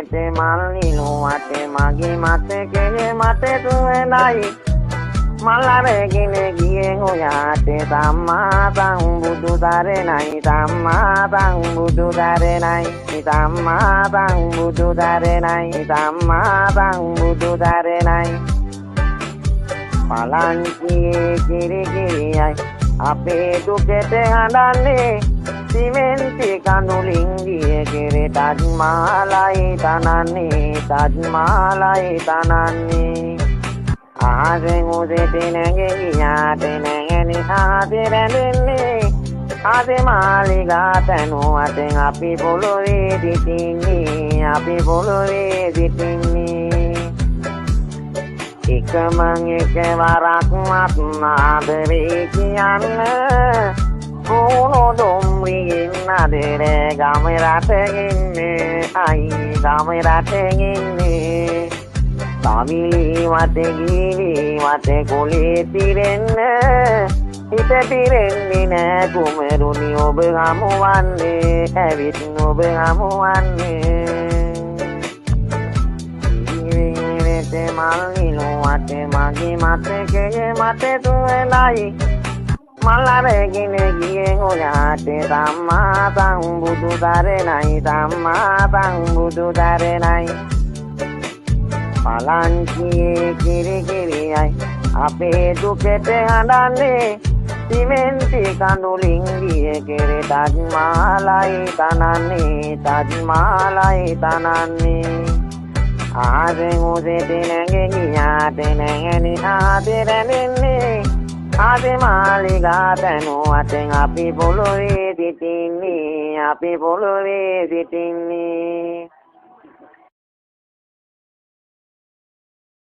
ගෙරෙට මල් නිලු වටේ මගේ මතකයේ මට දුවනයි මල් අරගෙන ගියේ ඔයාට සම්මා සම්බුදු දරණයි සම්මා සම්බුදු දරණයි සම්මා සම්බුදු දරණයි සම්මා සම්බුදු දරණයි පලංචියේ කිරිකිරියයි අපේ දුකට හඬන්නේ සිමෙන්ති කඳුලින් ගිය කෙරේ තජ් මාලයි තනන්නේ ආසෙන් උදේට නැගෙ ගියාට නැගෙනි ආසේ රැඳෙන්නේ ආසේ මාලිගා තනුවටෙන් අපි පොළොවේ සිටින්නේ එකමං එකවරක්වත් ආදරේ කියන්න ඕනෝ දුම්රියෙන් අදරේ ගම රටකින්නේ අයි ගම රටකින්නේ සමිලි වටේ ගිවි වටේ කොලේ පිරෙන්න හිත පිරෙන්නේ නෑ කුමරුනි ඔබ හමුවන්නේ ඇවිත් ඔබ හමුවන්නේ මල් නිලු වටේ මගේ මතකයේ මට දුවනයි මල් අරගෙන ගියේ ඔයාට සම්මා සම්බුදු දරණයි සම්මා සම්බුදු දරණයි පලංචියේ කිරිකිරියයි අපේ දුකට හඬන්නේ සිමෙන්ති කඳුලින් ගිය කෙරේ තජ් මාලයි තනන්නේ ආසෙන් උදේට නැගෙ ගියාට නැගෙනි ආසේ රැඳෙන්නේ ආසේ මාලිගා තනුවටෙන් අපි පොළොවේ සිටින්නේ